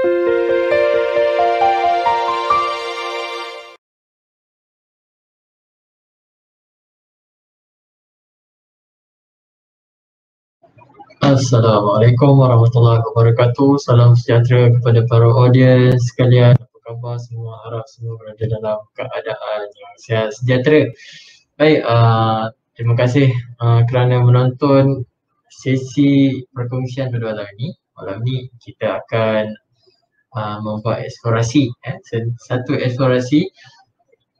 Assalamualaikum warahmatullahi wabarakatuh. Salam sejahtera kepada para audiens sekalian. Apa khabar semua? Harap semua berada dalam keadaan yang sihat sejahtera. Baik, terima kasih kerana menonton sesi perkongsian pada malam ini. Malam ini kita akan membuat eksplorasi, satu eksplorasi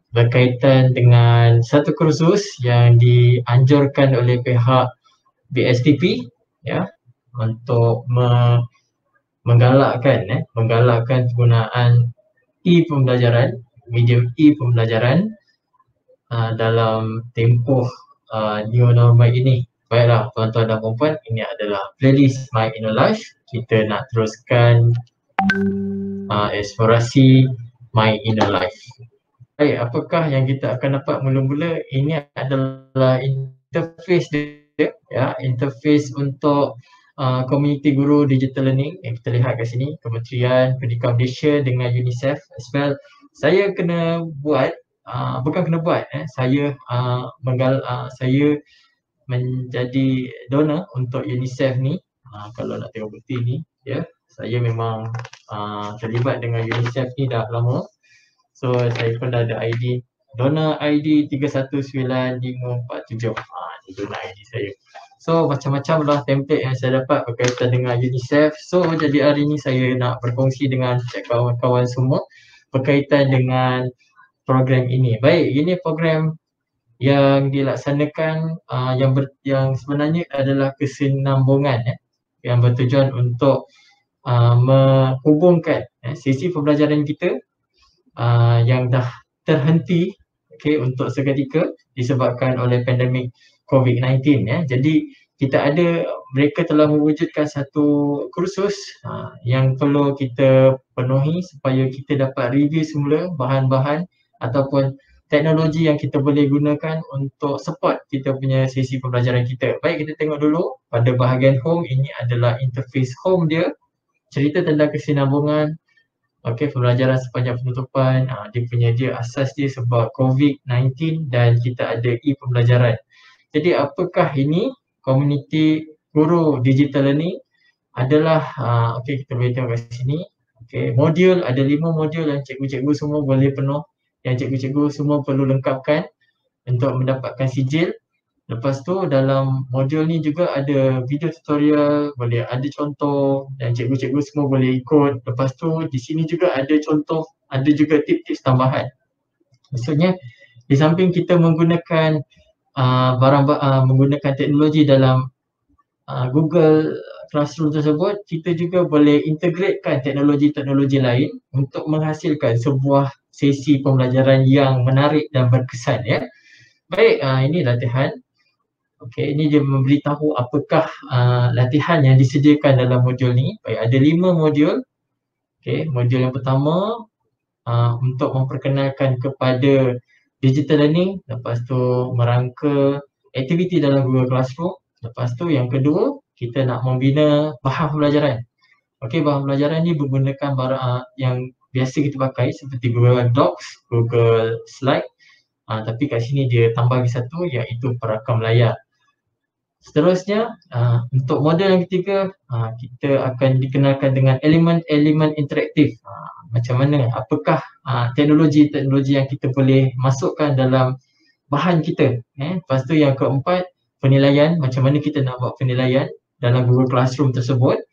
berkaitan dengan satu kursus yang dianjurkan oleh pihak BSTP, ya, untuk menggalakkan penggunaan e-pembelajaran, medium e-pembelajaran dalam tempoh new normal ini. Baiklah tuan-tuan dan puan-puan, ini adalah playlist My Inner Life. Kita nak teruskan eksplorasi My Inner Life. Baik, apakah yang kita akan dapat mula-mula? Ini adalah interface dia, ya, interface untuk community guru digital learning yang kita lihat kat sini, Kementerian Pendidikan Malaysia dengan UNICEF as well. Saya kena buat, bukan kena buat, saya menjadi donor untuk UNICEF ni. Kalau nak tengok bukti ni, ya, saya memang terlibat dengan UNICEF ni dah lama. So saya pun dah ada ID, donor ID 319547. Ni donor ID saya. So macam-macam lah template yang saya dapat berkaitan dengan UNICEF. So jadi hari ni saya nak berkongsi dengan kawan-kawan semua berkaitan dengan program ini. Baik, ini program yang dilaksanakan yang sebenarnya adalah kesinambungan, yang bertujuan untuk menghubungkan sesi pembelajaran kita yang dah terhenti, untuk seketika disebabkan oleh pandemik COVID-19, ya. Jadi mereka telah mewujudkan satu kursus yang perlu kita penuhi supaya kita dapat review semula bahan-bahan ataupun teknologi yang kita boleh gunakan untuk support kita punya sesi pembelajaran kita. Baik, kita tengok dulu pada bahagian home. Ini adalah interface home dia, cerita tentang kesinambungan. Pembelajaran sepanjang penutupan, dia asas dia sebab COVID-19 dan kita ada e-pembelajaran. Jadi apakah ini community guru digital learning? Adalah, kita boleh tengok kat sini. Modul, ada 5 modul yang cikgu-cikgu semua boleh penuh, yang cikgu-cikgu semua perlu lengkapkan untuk mendapatkan sijil. Lepas tu dalam modul ni juga ada video tutorial, boleh ada contoh dan cikgu-cikgu semua boleh ikut. Lepas tu di sini juga ada contoh, ada juga tips-tips tambahan. Maksudnya di samping kita menggunakan menggunakan teknologi dalam Google Classroom tersebut, kita juga boleh integratekan teknologi-teknologi lain untuk menghasilkan sebuah sesi pembelajaran yang menarik dan berkesan, ya. Baik, ini latihan. Ini dia memberitahu apakah latihan yang disediakan dalam modul ni. Baik, ada 5 modul. Modul yang pertama untuk memperkenalkan kepada digital learning, lepas tu merangka aktiviti dalam Google Classroom. Lepas tu yang kedua, kita nak membina bahan pembelajaran. Bahan pembelajaran ni menggunakan yang biasa kita pakai seperti Google Docs, Google Slide. Tapi kat sini dia tambah lagi satu, iaitu perakam layar. Seterusnya, untuk modul yang ketiga, kita akan dikenalkan dengan elemen-elemen interaktif. Macam mana, apakah teknologi-teknologi yang kita boleh masukkan dalam bahan kita. Lepas tu yang keempat, penilaian, macam mana kita nak buat penilaian dalam Google Classroom tersebut.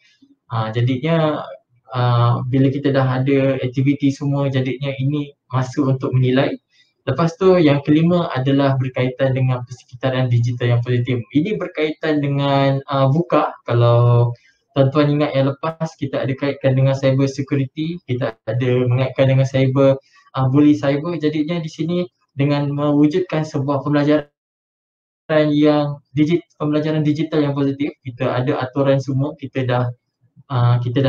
Jadinya bila kita dah ada aktiviti semua, jadinya ini masa untuk menilai. Lepas tu yang kelima adalah berkaitan dengan persekitaran digital yang positif. Ini berkaitan dengan buka. Kalau tuan-tuan ingat yang lepas, kita ada kaitkan dengan cyber security, kita ada mengaitkan dengan cyber bully cyber. Jadinya di sini dengan mewujudkan sebuah pembelajaran pembelajaran digital yang positif, kita ada aturan semua, kita dah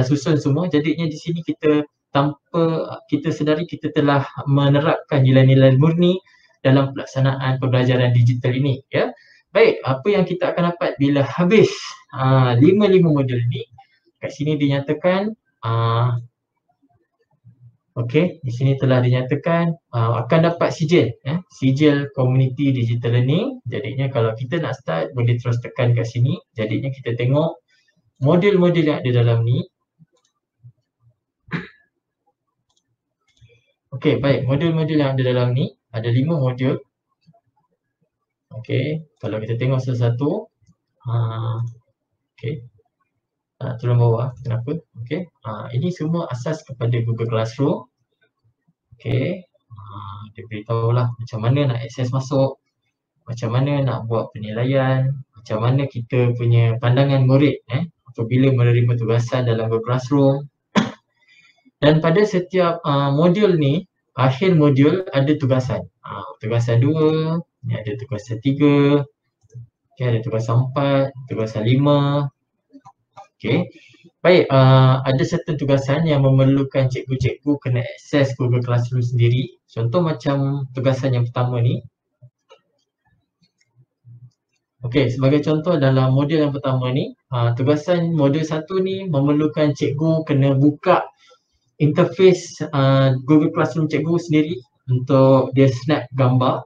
susun semua. Jadinya di sini kita tanpa kita sedari, kita telah menerapkan nilai-nilai murni dalam pelaksanaan pembelajaran digital ini, ya. Baik, apa yang kita akan dapat bila habis 5 modul ini? Kat sini dinyatakan Okey, di sini telah dinyatakan akan dapat sijil, sijil Community Digital Learning. Jadinya kalau kita nak start, boleh terus tekan kat sini. Jadinya kita tengok modul-modul yang ada dalam ni. Okey, baik. Modul-modul yang ada dalam ni, ada 5 modul. Okey, kalau kita tengok satu-satu. Okey, turun bawah. Kenapa? Okey, ini semua asas kepada Google Classroom. Okey, dia beritahulah macam mana nak akses masuk, macam mana nak buat penilaian, macam mana kita punya pandangan murid apabila menerima tugasan dalam Google Classroom. Dan pada setiap modul ni, akhir modul ada tugasan. Tugasan 2, ni ada tugasan 3, okay, ada tugasan 4, tugasan 5. Okay. Baik, ada certain tugasan yang memerlukan cikgu-cikgu kena akses Google Classroom sendiri. Contoh macam tugasan yang pertama ni. Okey, sebagai contoh dalam modul yang pertama ni, tugasan modul 1 ni memerlukan cikgu kena buka interface Google Classroom cikgu sendiri untuk dia snap gambar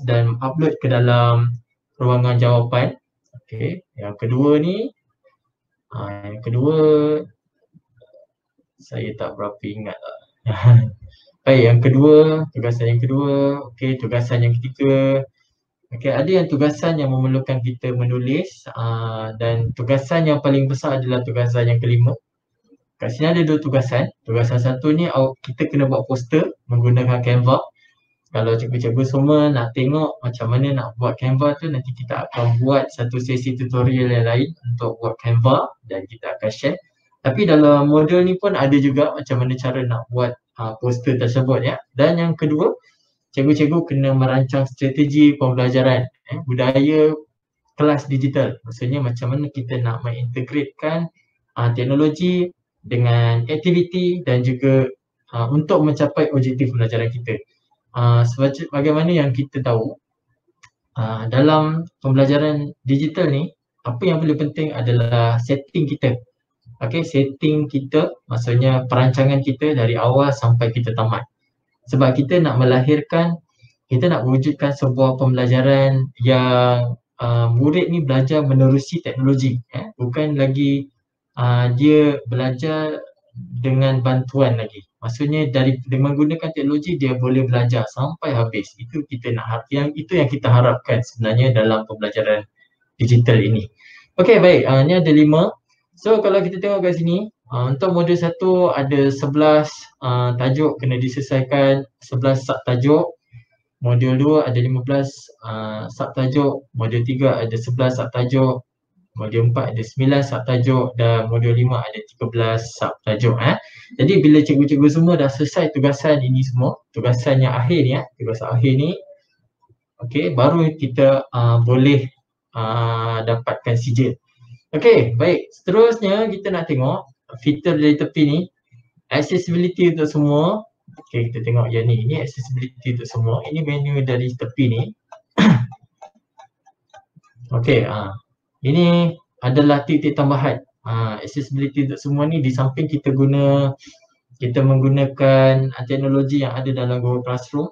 dan upload ke dalam ruangan jawapan. Okey, yang kedua ni, yang kedua saya tak berapa ingat lah. Baik, yang kedua, tugasan yang kedua. Okey, tugasan yang ketiga. Okey, ada yang tugasan yang memerlukan kita menulis dan tugasan yang paling besar adalah tugasan yang kelima. Kat sini ada 2 tugasan. Tugasan 1 ni kita kena buat poster menggunakan Canva. Kalau cikgu-cikgu semua nak tengok macam mana nak buat Canva tu, nanti kita akan buat satu sesi tutorial yang lain untuk buat Canva dan kita akan share. Tapi dalam modul ni pun ada juga macam mana cara nak buat poster tersebut ya. Dan yang kedua, cikgu-cikgu kena merancang strategi pembelajaran budaya kelas digital. Maksudnya macam mana kita nak mengintegratekan teknologi dengan aktiviti dan juga untuk mencapai objektif pembelajaran kita. Sebagaimana yang kita tahu, dalam pembelajaran digital ni, apa yang paling penting adalah setting kita. Okey, setting kita maksudnya perancangan kita dari awal sampai kita tamat. Sebab kita nak melahirkan, kita nak wujudkan sebuah pembelajaran yang murid ni belajar menerusi teknologi. Bukan lagi dia belajar dengan bantuan lagi. Maksudnya dengan menggunakan teknologi dia boleh belajar sampai habis. Itu yang kita harapkan sebenarnya dalam pembelajaran digital ini. Okey, baik. Ni ada 5. So kalau kita tengok kat sini, untuk modul 1 ada 11 tajuk kena diselesaikan, 11 subtajuk. Modul 2 ada 15 subtajuk, modul 3 ada 11 subtajuk, modul 4 ada 9 subtajuk dan modul 5 ada 13 subtajuk. Jadi bila cikgu-cikgu semua dah selesai tugasan ini semua, tugasan yang akhir ni tugasan akhir ni, okey, baru kita boleh dapatkan sijil. Okey, baik. Seterusnya kita nak tengok fitur dari tepi ni, accessibility untuk semua. Okey, kita tengok yang ni. Ini accessibility untuk semua. Ini menu dari tepi ni. Okey, ini adalah titik tambahan. Accessibility untuk semua ni di samping kita menggunakan teknologi yang ada dalam Google Classroom,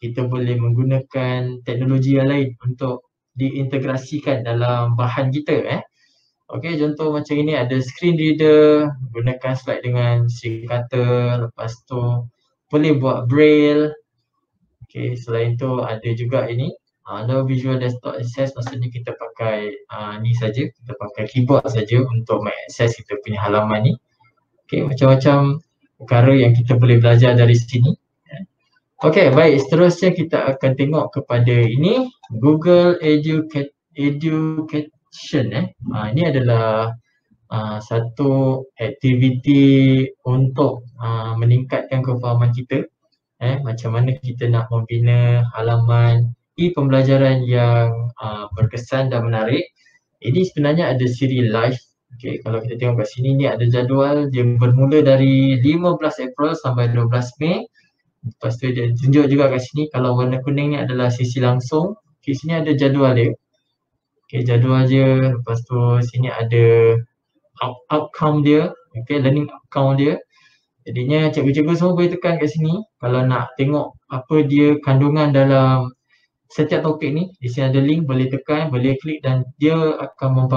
kita boleh menggunakan teknologi yang lain untuk diintegrasikan dalam bahan kita. Okey, contoh macam ini ada screen reader, gunakan slide dengan singkata, lepas tu boleh buat braille. Okey, selain tu ada juga ini no visual desktop access, maksudnya kita pakai ni saja, kita pakai keyboard saja untuk mengakses kita punya halaman ni. Okey, macam-macam perkara yang kita boleh belajar dari sini. Okey, baik, seterusnya kita akan tengok kepada ini Google Education. Ini adalah satu aktiviti untuk meningkatkan kefahaman kita, macam mana kita nak membina halaman e-pembelajaran yang berkesan dan menarik. Ini sebenarnya ada siri live. Okay, kalau kita tengok kat sini ni ada jadual, dia bermula dari 15 April sampai 12 Mei. Lepas tu dia tunjuk juga kat sini, kalau warna kuning ni adalah sesi langsung. Okay, sini ada jadual dia. Okay, jadual dia. Lepas tu sini ada outcome dia. Okay, learning outcome dia. Jadinya cikgu-cikgu semua boleh tekan kat sini kalau nak tengok apa dia kandungan dalam setiap topik ni. Di sini ada link, boleh tekan, boleh klik dan dia akan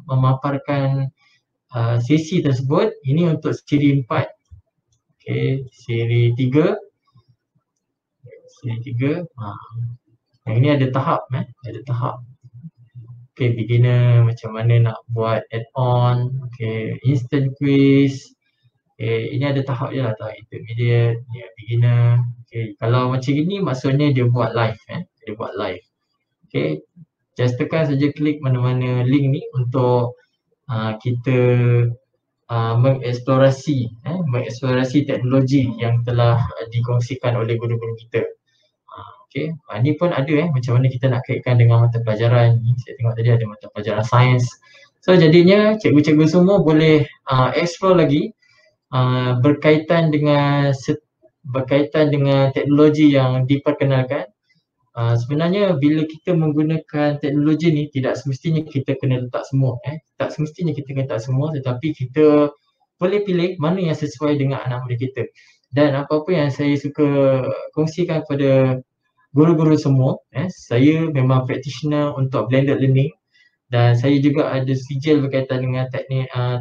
memaparkan sesi tersebut. Ini untuk siri 4. Okey, siri 3. Siri 3. Yang ini ada tahap ada tahap. Okey, beginner macam mana nak buat add-on. Okey, instant quiz. Okey, ini ada tahap je lah, tahap intermediate, ya, beginner. Okey, kalau macam gini maksudnya dia buat live dia buat live. Okey, just tekan saja klik mana-mana link ni untuk kita mengeksplorasi teknologi yang telah dikongsikan oleh guru-guru kita. Okey, ni pun ada macam mana kita nak kaitkan dengan mata pelajaran. Saya tengok tadi ada mata pelajaran sains. So jadinya cikgu-cikgu semua boleh explore lagi berkaitan dengan teknologi yang diperkenalkan. Sebenarnya bila kita menggunakan teknologi ni tidak semestinya kita kena letak semua tak semestinya kita kena letak semua, tetapi kita boleh pilih mana yang sesuai dengan anak murid kita. Dan apa-apa yang saya suka kongsikan kepada guru-guru semua, saya memang practitioner untuk blended learning dan saya juga ada sijil berkaitan dengan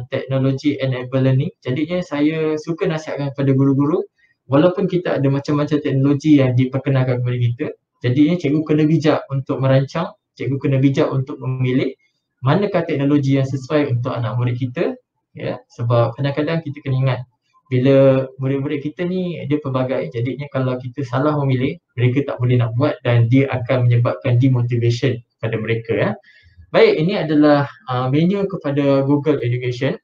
teknologi enable learning. Jadinya saya suka nasihatkan kepada guru-guru, walaupun kita ada macam-macam teknologi yang diperkenalkan kepada kita, jadinya cikgu kena bijak untuk merancang, cikgu kena bijak untuk memilih manakah teknologi yang sesuai untuk anak murid kita, ya. Sebab kadang-kadang kita kena ingat bila murid-murid kita ni dia pelbagai, jadinya kalau kita salah memilih, mereka tak boleh nak buat dan dia akan menyebabkan demotivation pada mereka. Baik, ini adalah menu kepada Google Education.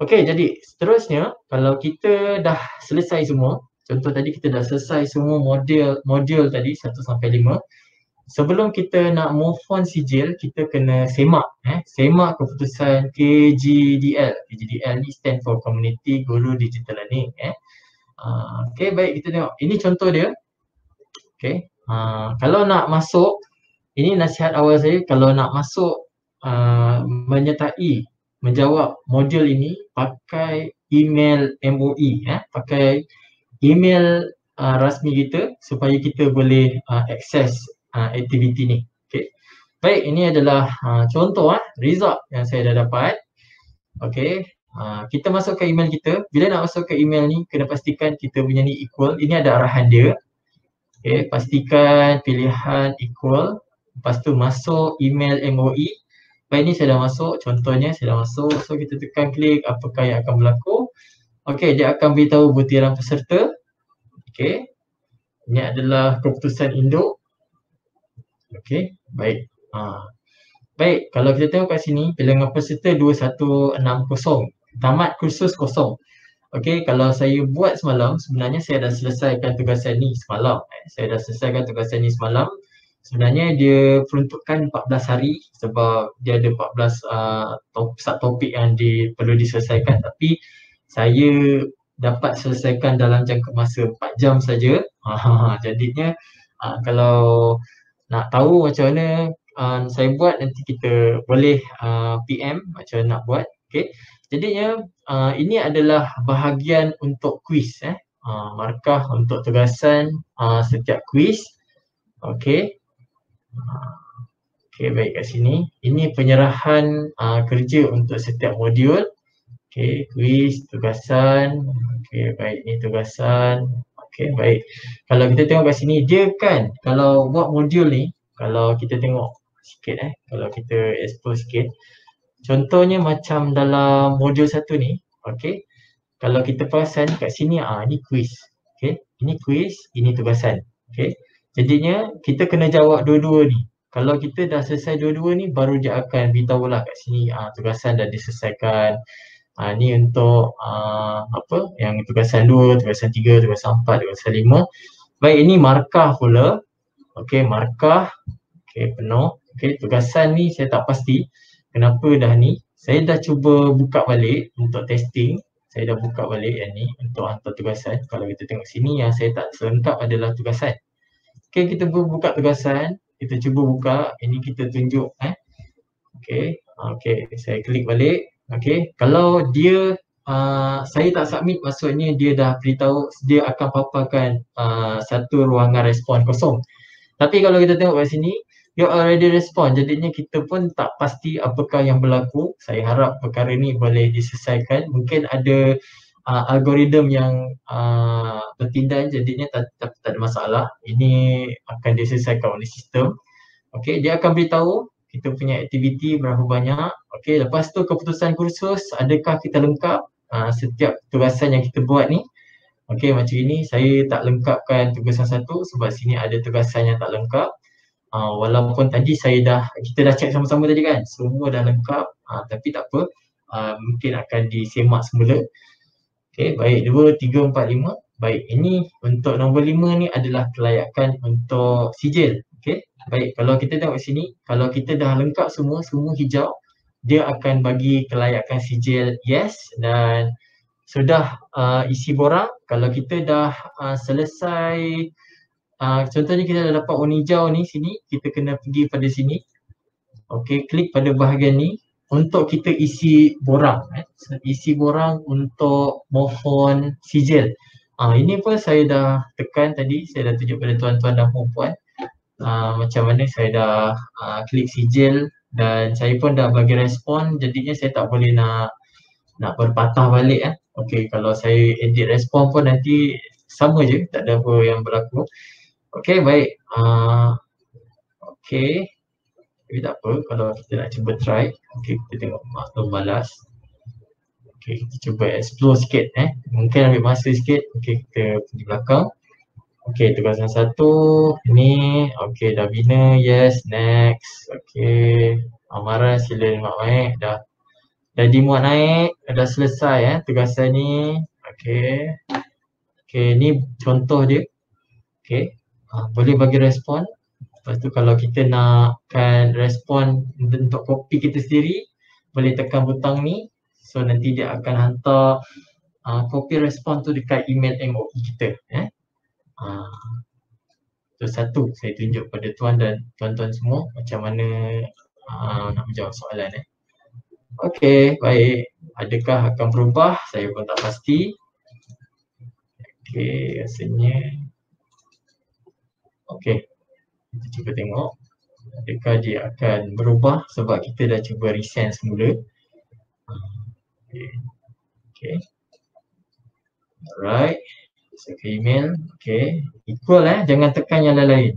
Okey, jadi seterusnya kalau kita dah selesai semua, contoh tadi kita dah selesai semua modul tadi 1 sampai 5. Sebelum kita nak move on sijil, kita kena semak semak keputusan KGDL. KGDL ni stand for Community Guru Digital Learning. Okey, baik, kita tengok. Ini contoh dia. Okey. Kalau nak masuk, ini nasihat awal saya, kalau nak masuk menjawab modul ini pakai email MOE, pakai email rasmi kita supaya kita boleh akses aktiviti ni. Okey. Baik, ini adalah contoh result yang saya dah dapat. Okey. Kita masukkan email kita. Bila nak masuk ke email ni, kena pastikan kita punya ni equal. Ini ada arahan dia. Okey, pastikan pilihan equal. Lepas tu masuk email MOE. Baik, ni saya dah masuk. Contohnya saya dah masuk. So kita tekan klik apakah yang akan berlaku. Okey, dia akan beritahu butiran peserta. Okey. Ini adalah keputusan induk. Okey, baik. Baik, kalau kita tengok kat sini, bilangan peserta 2160. Tamat kursus kosong. Okey, kalau saya buat semalam, sebenarnya saya dah selesaikan tugasan ni semalam. Saya dah selesaikan tugasan ni semalam. Sebenarnya dia peruntukkan 14 hari sebab dia ada 14 topik yang perlu diselesaikan, tapi saya dapat selesaikan dalam jangka masa 4 jam saja. Jadinya kalau nak tahu macam mana saya buat, nanti kita boleh PM macam mana nak buat. Okey. Jadinya ini adalah bahagian untuk kuis markah untuk tugasan setiap kuis. Okey. Okey, baik, kat sini. Ini penyerahan kerja untuk setiap modul. Okey, kuis, tugasan. Okey, baik, ni tugasan. Okey, baik. Kalau kita tengok kat sini, dia kan kalau buat modul ni, kalau kita tengok sikit kalau kita explore sikit. Contohnya macam dalam modul 1 ni, okey. Kalau kita perasan kat sini ni kuis. Okey, ini kuis, ini tugasan. Okey. Jadinya kita kena jawab dua-dua ni. Kalau kita dah selesai dua-dua ni, baru dia akan beritahu lah kat sini tugasan dah diselesaikan. Ni untuk apa? Yang tugasan 2, tugasan 3, tugasan 4, tugasan 5. Baik, ini markah pula. Okey, markah. Okey, penuh. Okey, tugasan ni saya tak pasti kenapa dah ni. Saya dah cuba buka balik untuk testing. Saya dah buka balik yang ni untuk hantar tugasan. Kalau kita tengok sini, yang saya tak selengkap adalah tugasan. Okey, kita buka tugasan. Kita cuba buka. Ini kita tunjuk. Okey, okey, saya klik balik. Okey, kalau dia saya tak submit, maksudnya dia dah beritahu dia akan paparkan satu ruangan respon kosong. Tapi kalau kita tengok kat sini, dia already respond, jadinya kita pun tak pasti apakah yang berlaku. Saya harap perkara ni boleh diselesaikan. Mungkin ada algoritma yang bertindak, jadinya tak ada masalah. Ini akan diselesaikan oleh sistem. Okey, dia akan beritahu kita punya aktiviti berapa banyak. Okey, lepas tu keputusan kursus, adakah kita lengkap setiap tugasan yang kita buat ni. Okey, macam ini saya tak lengkapkan tugasan satu sebab sini ada tugasan yang tak lengkap. Walaupun tadi kita dah check sama-sama tadi kan, semua dah lengkap, tapi tak apa, mungkin akan disemak semula. Okey, baik, 2, 3, 4, 5. Baik, ini untuk nombor 5 ni adalah kelayakan untuk sijil. Okey, baik, kalau kita tengok sini, kalau kita dah lengkap semua hijau, dia akan bagi kelayakan sijil yes, dan sudah isi borang. Kalau kita dah selesai, contohnya kita dah dapat warna hijau ni, sini kita kena pergi pada sini. Okey, klik pada bahagian ni untuk kita isi borang, isi borang untuk mohon sijil. Ini pun saya dah tekan tadi, saya dah tunjuk pada tuan-tuan dan puan-puan macam mana saya dah klik sijil, dan saya pun dah bagi respon, jadinya saya tak boleh nak berpatah balik. Okey, kalau saya edit respon pun nanti sama je, tak ada apa yang berlaku. Okey, baik. Okey, tapi tak apa kalau kita nak cuba try. Okey, kita tengok maklum balas. Okey, kita cuba explore sikit. Mungkin ambil masa sikit. Okey, kita pergi belakang. Okey, tugasan satu ni. Okey, dah bina. Yes, next. Okey, amaran sila mak baik. Dah dimuat naik, dah selesai tugasan ni. Okey. Okey, ni contoh dia. Okey. Boleh bagi respon. Lepas tu kalau kita nakkan respon untuk kopi kita sendiri, boleh tekan butang ni. So nanti dia akan hantar kopi respon tu dekat email MOE kita. Tu satu saya tunjuk pada tuan dan tuan-tuan semua macam mana nak menjawab soalan. Okey, baik. Adakah akan berubah? Saya pun tak pasti. Okey, rasanya. Okey, kita cuba tengok. Adakah dia akan berubah sebab kita dah cuba resend semula. Okey. Alright. Saya ke email. Okey. Equal jangan tekan yang lain-lain.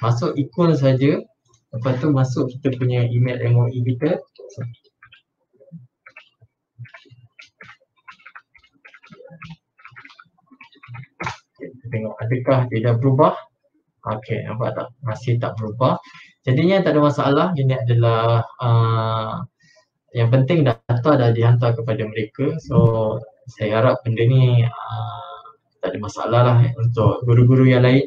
Masuk equal saja. Lepas tu masuk kita punya email MOE kita. Kita tengok adakah dia dah berubah. Okey, nampak tak? Masih tak berubah. Jadinya tak ada masalah. Ini adalah yang penting data dah dihantar kepada mereka. So saya harap benda ni tak ada masalah lah untuk guru-guru yang lain.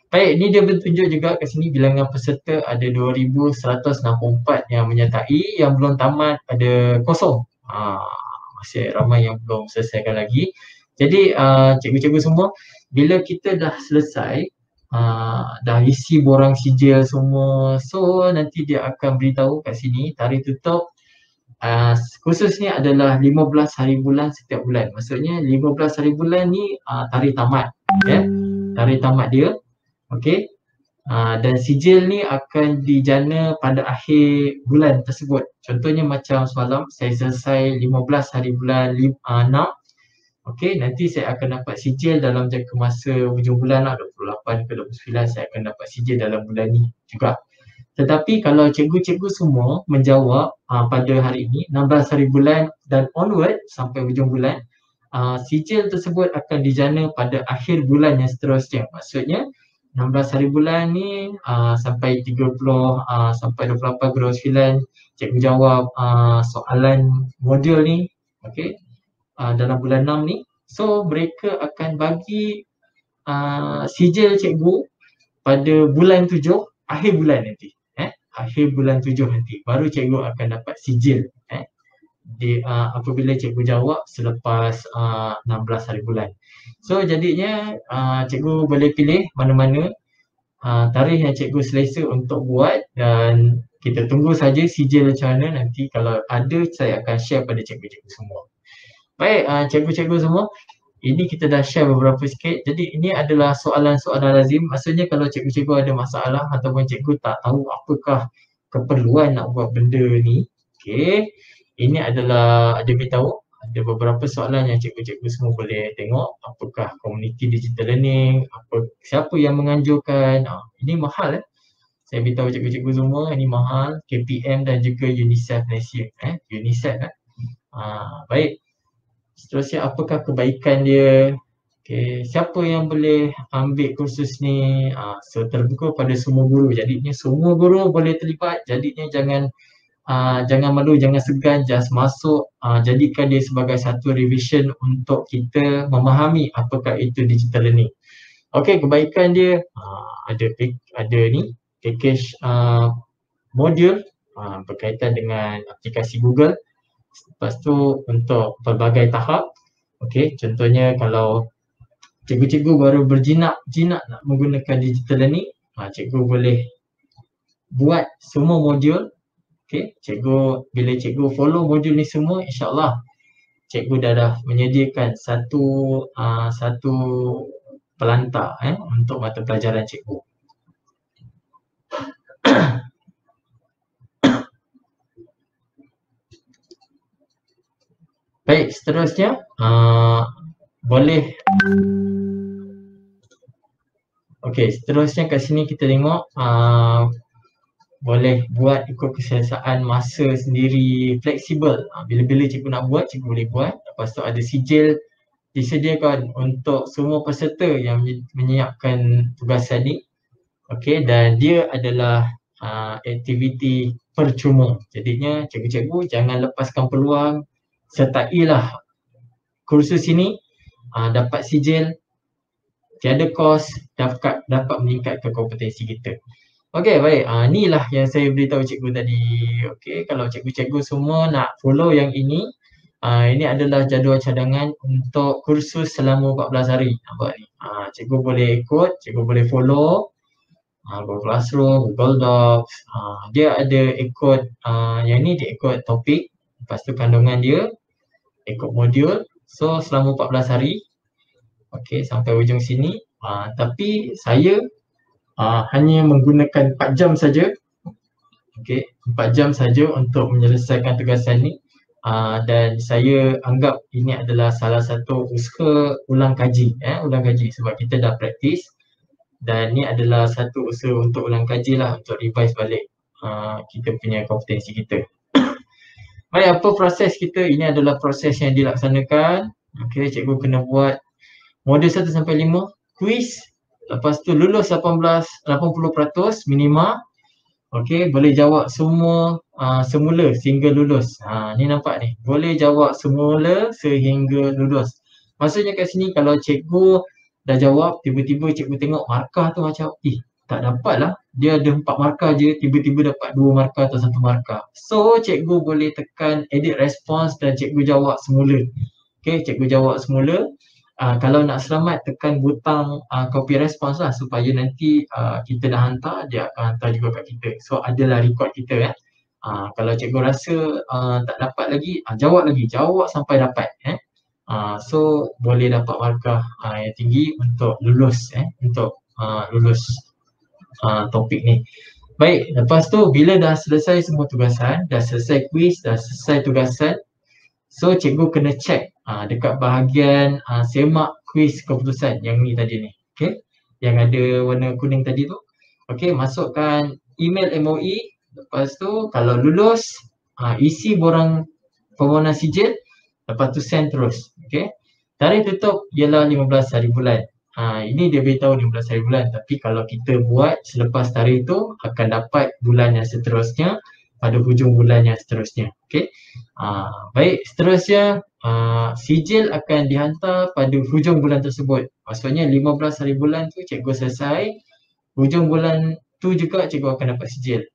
Baik, ni dia bertunjuk juga kat sini bilangan peserta ada 2,164 yang menyertai, yang belum tamat ada kosong. Masih ramai yang belum selesaikan lagi. Jadi cikgu-cikgu semua, bila kita dah selesai, dah isi borang sijil semua, so nanti dia akan beritahu kat sini tarikh tutup khususnya adalah 15 hari bulan setiap bulan. Maksudnya 15 hari bulan ni tarikh tamat, tarikh tamat dia. Okey. Dan sijil ni akan dijana pada akhir bulan tersebut. Contohnya macam semalam saya selesai 15 hari bulan 6. Okey, nanti saya akan dapat sijil dalam jangka masa hujung bulan 28 ke 29, saya akan dapat sijil dalam bulan ni juga. Tetapi kalau cikgu-cikgu semua menjawab pada hari ini 16 hari bulan dan onward sampai hujung bulan, sijil tersebut akan dijana pada akhir bulan yang seterusnya. Maksudnya 16 hari bulan ni sampai 30 sampai 28 ke 29 cikgu jawab soalan modul ni, okey, dalam bulan 6 ni. So mereka akan bagi sijil cikgu pada bulan 7, akhir bulan nanti. Akhir bulan 7 nanti baru cikgu akan dapat sijil apabila cikgu jawab selepas 16 hari bulan. So jadinya cikgu boleh pilih mana-mana tarikh yang cikgu selesa untuk buat, dan kita tunggu saja sijil macam mana. Nanti kalau ada saya akan share pada cikgu-cikgu semua. Baik, cikgu-cikgu semua, ini kita dah share beberapa sikit. Jadi ini adalah soalan-soalan lazim. Maksudnya kalau cikgu-cikgu ada masalah ataupun cikgu tak tahu apakah keperluan nak buat benda ni, okey, ini adalah dia beritahu ada beberapa soalan yang cikgu-cikgu semua boleh tengok. Apakah komuniti digital learning, siapa yang menganjurkan, ini mahal. Saya beritahu cikgu-cikgu semua ini mahal, KPM dan juga UNICEF Malaysia. UNICEF. Baik. Seterusnya, apakah kebaikan dia? Okay. Siapa yang boleh ambil kursus ni? So terbuka pada semua guru. Jadinya semua guru boleh terlibat. Jadinya jangan malu, jangan segan, just masuk. Jadikan dia sebagai satu revision untuk kita memahami apakah itu digital learning. Okey, kebaikan dia ada ni package modul berkaitan dengan aplikasi Google. Lepas tu untuk pelbagai tahap, okey, contohnya kalau cikgu-cikgu baru berjinak nak menggunakan digital learning, cikgu boleh buat semua modul. Okey, bila cikgu follow modul ni semua, insya-Allah cikgu dah menyediakan satu pelantar untuk mata pelajaran cikgu. Baik, seterusnya boleh. Okey, seterusnya kat sini kita tengok boleh buat ikut keselesaan masa sendiri, fleksibel. Bila-bila cikgu nak buat, cikgu boleh buat. Lepas tu ada sijil disediakan untuk semua peserta yang menyiapkan tugasan ni. Okey, dan dia adalah aktiviti percuma. Jadinya cikgu-cikgu jangan lepaskan peluang, sertailah kursus ini, dapat sijil, tiada kos, dapat meningkatkan kompetensi kita. Okey, baik. Inilah yang saya beritahu cikgu tadi. Okey, kalau cikgu-cikgu semua nak follow yang ini adalah jadual cadangan untuk kursus selama 14 hari. Nampak ni. Cikgu boleh ikut, cikgu boleh follow. Google Classroom, Google Docs. Dia ada ikut, yang ni dia ikut topik. Lepas tu kandungan dia, ikut modul. So, selama 14 hari. Okey, sampai ujung sini. Tapi saya hanya menggunakan 4 jam saja. Okey, 4 jam saja untuk menyelesaikan tugasan ni. Dan saya anggap ini adalah salah satu usaha ulang kaji. Ulang kaji sebab kita dah praktis. Dan ni adalah satu usaha untuk ulang kaji lah, untuk revise balik kita punya kompetensi kita. Baik, apa proses kita? Ini adalah proses yang dilaksanakan. Okey, cikgu kena buat modul 1 sampai 5, kuis. Lepas tu lulus 80% minima. Okey, boleh jawab semua semula sehingga lulus. Ni nampak ni. Boleh jawab semula sehingga lulus. Maksudnya kat sini kalau cikgu dah jawab, tiba-tiba cikgu tengok markah tu macam tak dapat lah. Dia ada 4 markah je, tiba-tiba dapat 2 markah atau 1 markah. So, cikgu boleh tekan edit response dan cikgu jawab semula. Okey, cikgu jawab semula. Kalau nak selamat, tekan butang copy response lah supaya nanti kita dah hantar, dia akan hantar juga kat kita. So, adalah record kita. Kalau cikgu rasa tak dapat lagi, jawab sampai dapat. So, boleh dapat markah yang tinggi untuk lulus. Untuk lulus topik ni. Baik, lepas tu bila dah selesai semua tugasan, dah selesai kuis, dah selesai tugasan, so cikgu kena check dekat bahagian semak kuis keputusan yang ni tadi ni. Okey, yang ada warna kuning tadi tu. Okey, masukkan email MOE. Lepas tu kalau lulus, isi borang permohonan sijil, lepas tu send terus. Okey, tarikh tutup ialah 15 hari bulan. Ini dia beritahu 15 hari bulan, tapi kalau kita buat selepas tarikh itu akan dapat bulan yang seterusnya pada hujung bulan yang seterusnya. Okey. Baik, seterusnya sijil akan dihantar pada hujung bulan tersebut. Maksudnya 15 hari bulan tu cikgu selesai, hujung bulan tu juga cikgu akan dapat sijil.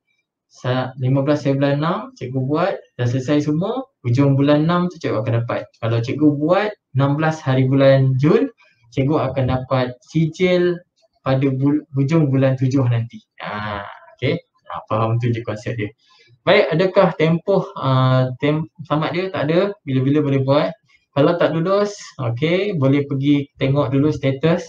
15 hari bulan 6 cikgu buat, dah selesai semua, hujung bulan 6 tu cikgu akan dapat. Kalau cikgu buat 16 hari bulan Jun, cikgu akan dapat sijil pada hujung bulan 7 nanti. Okey, faham tu je konsep dia. Baik, adakah tempoh tamat dia? Tak ada, bila-bila boleh buat. Kalau tak lulus, okey, boleh pergi tengok dulu status.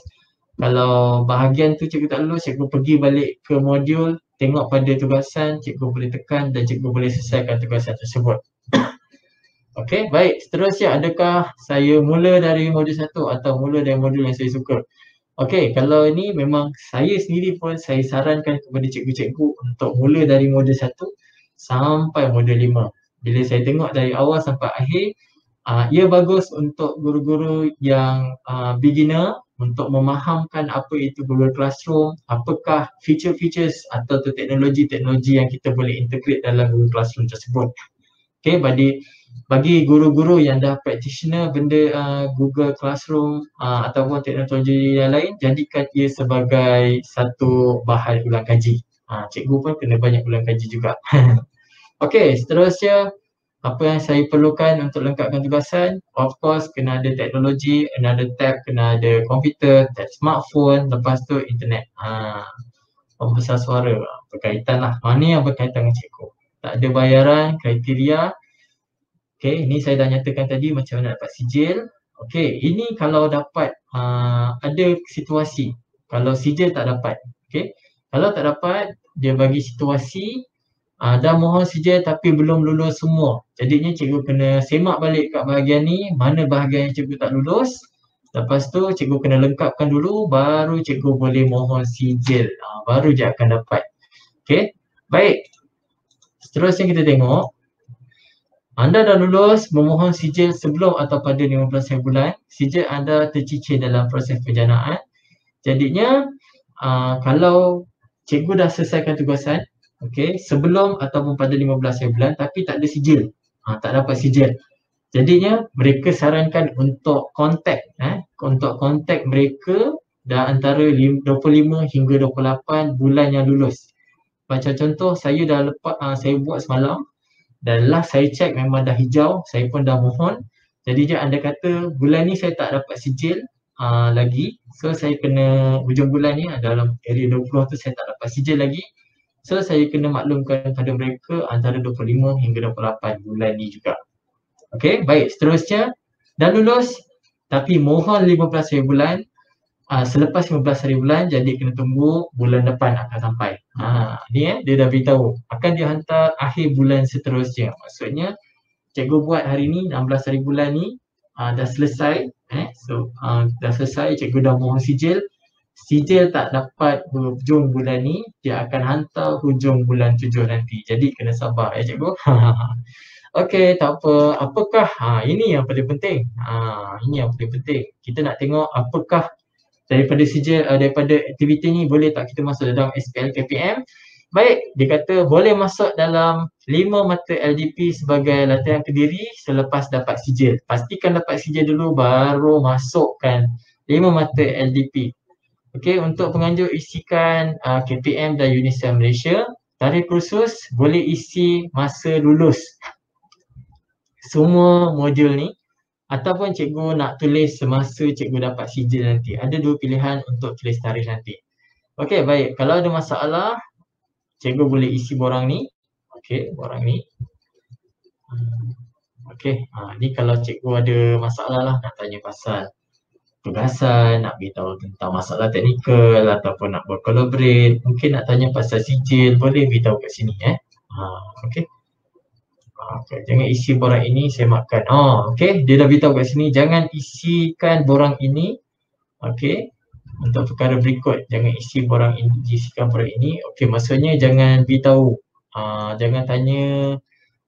Kalau bahagian tu cikgu tak lulus, cikgu pergi balik ke modul, tengok pada tugasan, cikgu boleh tekan dan cikgu boleh selesaikan tugasan tersebut. Okey, baik. Seterusnya, adakah saya mula dari modul 1 atau mula dari modul yang saya suka? Okey, kalau ini memang saya sendiri pun saya sarankan kepada cikgu-cikgu untuk mula dari modul 1 sampai modul 5. Bila saya tengok dari awal sampai akhir, ia bagus untuk guru-guru yang beginner untuk memahamkan apa itu Google Classroom, apakah feature-features atau teknologi-teknologi yang kita boleh integrate dalam Google Classroom tersebut. Okey, bagi guru-guru yang dah practitioner benda Google Classroom ataupun teknologi yang lain, jadikan ia sebagai satu bahan ulang kaji. Cikgu pun kena banyak ulang kaji juga. Okey, seterusnya apa yang saya perlukan untuk lengkapkan tugasan? Of course, kena ada teknologi, kena ada tab, kena ada komputer, tab smartphone, lepas tu internet. Pembesar suara, berkaitan lah. Mana yang berkaitan dengan cikgu. Tak ada bayaran, kriteria. Okey, ini saya dah nyatakan tadi macam mana dapat sijil. Okey, ini kalau dapat ada situasi. Kalau sijil tak dapat. Okey, kalau tak dapat, dia bagi situasi dah mohon sijil tapi belum lulus semua. Jadinya cikgu kena semak balik kat bahagian ni, mana bahagian yang cikgu tak lulus. Lepas tu cikgu kena lengkapkan dulu, baru cikgu boleh mohon sijil. Baru dia akan dapat. Okey, baik. Seterusnya kita tengok. Anda dah lulus memohon sijil sebelum atau pada 15 hari bulan, sijil anda tercicir dalam proses penjanaan. Jadinya kalau cikgu dah selesaikan tugasan, okey, sebelum ataupun pada 15 hari bulan tapi tak ada sijil, tak dapat sijil. Jadinya mereka sarankan untuk kontak mereka dah antara 25 hingga 28 bulan yang lulus. Macam contoh saya saya buat semalam. Dan last saya check memang dah hijau, saya pun dah mohon. Jadi dia anda kata bulan ni saya tak dapat sijil lagi. So saya kena hujung bulan ni dalam area 20 tu saya tak dapat sijil lagi. So saya kena maklumkan pada mereka antara 25 hingga 28 bulan ni juga. Okey, baik. Seterusnya dah lulus tapi mohon 15 hari bulan. Selepas 15 hari bulan, jadi kena tunggu bulan depan akan sampai. Ni dia dah beritahu akan dihantar akhir bulan seterusnya. Maksudnya cikgu buat hari ni 16 hari bulan ni dah selesai. Dah selesai, cikgu dah mohon sijil. Sijil tak dapat hujung bulan ni, dia akan hantar hujung bulan 7 nanti. Jadi kena sabar ya cikgu. Okey, tak apa. Apakah? Ini yang paling penting. Ini yang paling penting. Kita nak tengok apakah daripada sijil, daripada aktiviti ni boleh tak kita masuk dalam SPL KPM. Baik, dia kata boleh masuk dalam 5 mata LDP sebagai latihan kediri selepas dapat sijil. Pastikan dapat sijil dulu baru masukkan 5 mata LDP. Okey, untuk penganjur isikan KPM dan UNISEL Malaysia. Tarikh kursus boleh isi masa lulus semua modul ni. Ataupun cikgu nak tulis semasa cikgu dapat sijil nanti. Ada dua pilihan untuk tulis tarikh nanti. Okey, baik. Kalau ada masalah, cikgu boleh isi borang ni. Okey, borang ni. Okey, ni kalau cikgu ada masalah lah, nak tanya pasal tugasan, nak beritahu tentang masalah teknikal ataupun nak bercollaborate, mungkin nak tanya pasal sijil, boleh beritahu kat sini okey. Okay, jangan isi borang ini, saya makan. Okey, dia dah beritahu kat sini, jangan isikan borang ini. Okey, untuk perkara berikut, jangan isi borang ini, isikan borang ini. Okey, maksudnya jangan beritahu, jangan tanya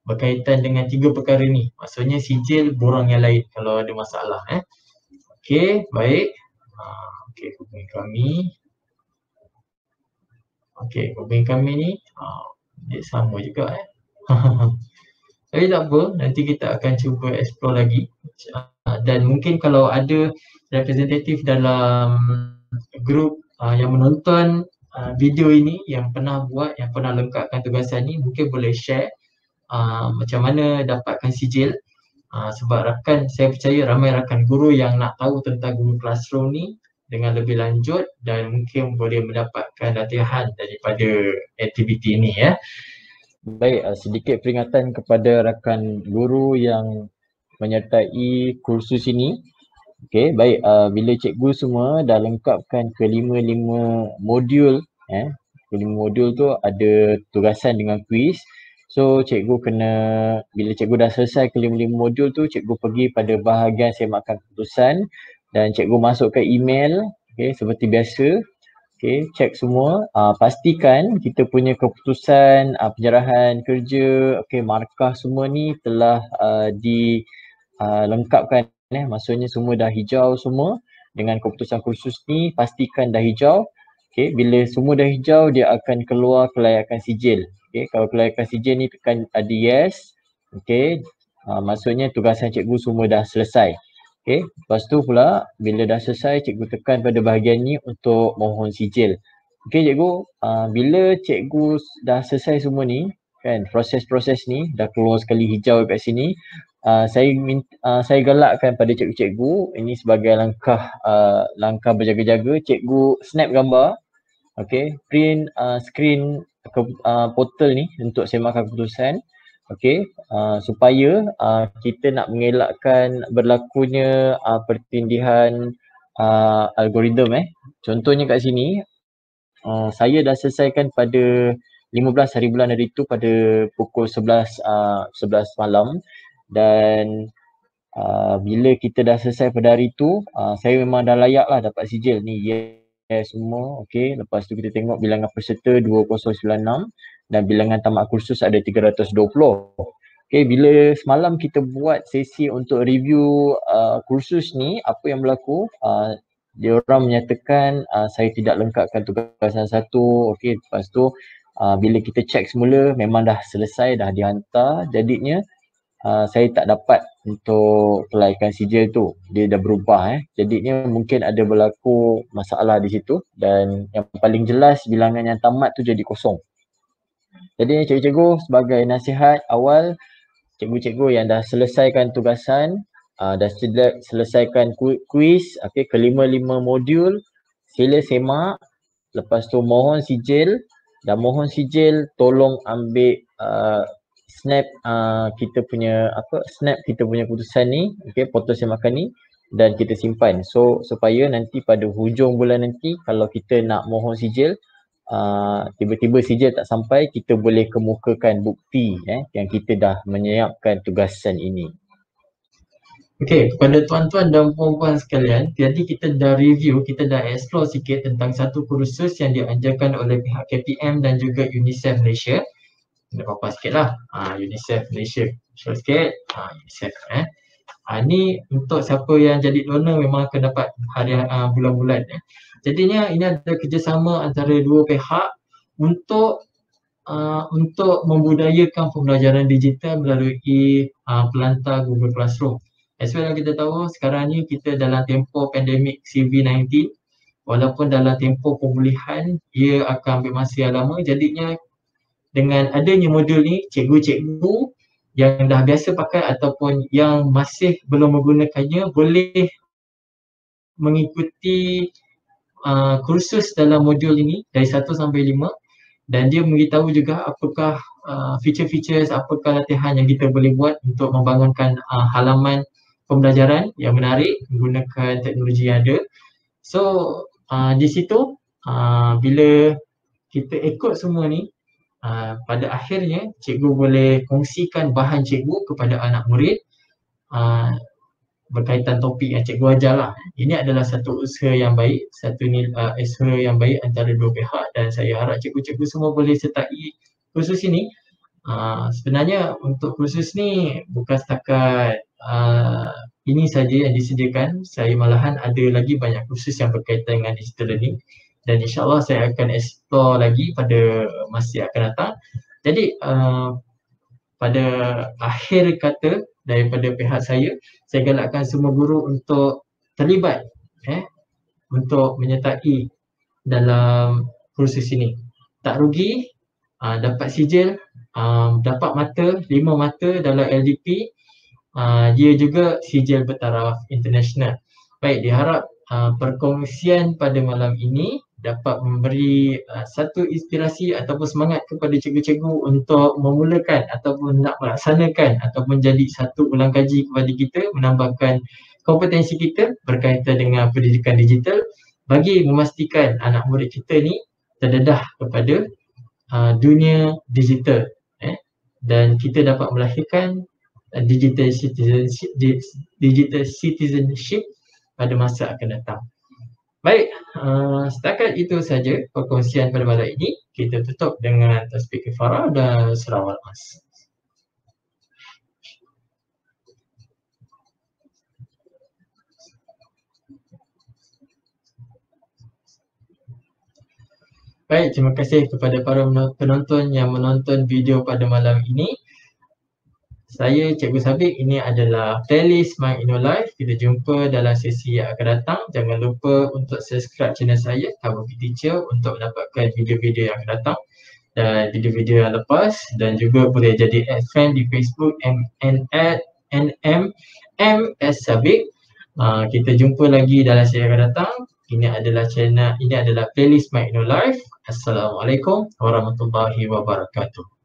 berkaitan dengan 3 perkara ni. Maksudnya sijil borang yang lain kalau ada masalah. Okey, baik. Okey, hubungi kami. Okey, hubungi kami ni, dia sama juga Tapi tak apa, nanti kita akan cuba explore lagi. Dan mungkin kalau ada representatif dalam grup yang menonton video ini, yang pernah buat, yang pernah lengkapkan tugasan ni, mungkin boleh share macam mana dapatkan sijil. Sebab saya percaya ramai rakan guru yang nak tahu tentang Google Classroom ni dengan lebih lanjut dan mungkin boleh mendapatkan latihan daripada aktiviti ini ya. Baik, sedikit peringatan kepada rakan guru yang menyertai kursus ini. Okey, baik. Bila cikgu semua dah lengkapkan kelima-lima modul, kelima modul tu ada tugasan dengan kuis. So, cikgu kena, bila cikgu dah selesai kelima-lima modul tu, cikgu pergi pada bahagian semakan keputusan dan cikgu masukkan email, seperti biasa. Cek semua. Pastikan kita punya keputusan, penyerahan kerja, markah semua ni telah dilengkapkan. Maksudnya semua dah hijau semua. Dengan keputusan kursus ni, pastikan dah hijau. Bila semua dah hijau, dia akan keluar kelayakan sijil. Kalau kelayakan sijil ni tekan ada yes. Maksudnya tugasan cikgu semua dah selesai. Lepas tu pula bila dah selesai, cikgu tekan pada bahagian ni untuk mohon sijil. Cikgu, bila cikgu dah selesai semua ni, kan, proses-proses ni dah keluar sekali hijau kat sini, saya galakkan pada cikgu-cikgu ini sebagai langkah berjaga-jaga, cikgu snap gambar, print screen portal ni untuk semakan keputusan. Supaya kita nak mengelakkan berlakunya pertindihan algoritma. Contohnya kat sini, saya dah selesaikan pada 15 hari bulan hari tu pada pukul 11 malam dan bila kita dah selesai pada hari tu, saya memang dah layak lah dapat sijil ni. Yes semua. Lepas tu kita tengok bilangan peserta 2096 dan bilangan tamat kursus ada 320. Bila semalam kita buat sesi untuk review kursus ni, apa yang berlaku, dia orang menyatakan saya tidak lengkapkan tugasan satu. Lepas tu bila kita check semula memang dah selesai, dah dihantar. Jadinya saya tak dapat untuk kelayakan sijil tu. Dia dah berubah. Jadinya mungkin ada berlaku masalah di situ dan yang paling jelas bilangan yang tamat tu jadi kosong. Jadi cikgu-cikgu sebagai nasihat awal, cikgu-cikgu yang dah selesaikan tugasan, dah selesaikan kuis, kelima-lima modul, sila semak. Lepas tu mohon sijil. Dan mohon sijil tolong ambil snap kita punya keputusan ni, portal semakan ni dan kita simpan. So supaya nanti pada hujung bulan nanti kalau kita nak mohon sijil, tiba-tiba sijil tak sampai, kita boleh kemukakan bukti yang kita dah menyiapkan tugasan ini. Kepada tuan-tuan dan puan-puan sekalian, jadi kita dah review, kita dah explore sikit tentang satu kursus yang dianjurkan oleh pihak KPM dan juga UNICEF Malaysia. Nak papas sikit lah, UNICEF Malaysia, share sikit, UNICEF. Ni untuk siapa yang jadi donor memang akan dapat harian bulan-bulan. Jadinya ini ada kerjasama antara dua pihak untuk membudayakan pembelajaran digital melalui pelantar Google Classroom. As well yang kita tahu sekarang ni kita dalam tempoh pandemik COVID-19, walaupun dalam tempoh pemulihan ia akan ambil masa yang lama. Jadinya dengan adanya modul ni, cikgu-cikgu yang dah biasa pakai ataupun yang masih belum menggunakannya boleh mengikuti kursus dalam modul ini dari 1 sampai 5 dan dia memberitahu juga apakah feature-features, apakah latihan yang kita boleh buat untuk membangunkan halaman pembelajaran yang menarik menggunakan teknologi yang ada. So di situ bila kita ikut semua ni, pada akhirnya cikgu boleh kongsikan bahan cikgu kepada anak murid berkaitan topik yang cikgu ajar lah. Ini adalah satu usaha yang baik, usaha yang baik antara dua pihak dan saya harap cikgu-cikgu semua boleh sertai kursus ini. Sebenarnya untuk kursus ni bukan setakat ini saja yang disediakan. Saya malahan ada lagi banyak kursus yang berkaitan dengan digital learning dan insyaAllah saya akan explore lagi pada masa yang akan datang. Jadi pada akhir kata daripada pihak saya galakkan semua guru untuk terlibat untuk menyertai dalam kursus ini. Tak rugi, dapat sijil, dapat mata, 5 mata dalam LDP, dia juga sijil bertaraf international. Baik, diharap perkongsian pada malam ini dapat memberi satu inspirasi ataupun semangat kepada cikgu-cikgu untuk memulakan ataupun nak melaksanakan ataupun jadi satu ulang kaji kepada kita, menambahkan kompetensi kita berkaitan dengan pendidikan digital bagi memastikan anak murid kita ni terdedah kepada dunia digital, dan kita dapat melahirkan digital citizenship pada masa akan datang. Baik, setakat itu saja perkongsian pada malam ini. Kita tutup dengan tasbih kifarah dan selawat mas. Baik, terima kasih kepada para penonton yang menonton video pada malam ini. Saya Cikgu Sabik, ini adalah playlist My Inno Life. Kita jumpa dalam sesi yang akan datang. Jangan lupa untuk subscribe channel saya, Tabuki Teacher, untuk mendapatkan video-video yang akan datang dan video-video yang lepas, dan juga boleh jadi add friend di Facebook NMS Sabik. Kita jumpa lagi dalam sesi yang akan datang. Ini adalah playlist My Inno Life. Assalamualaikum warahmatullahi wabarakatuh.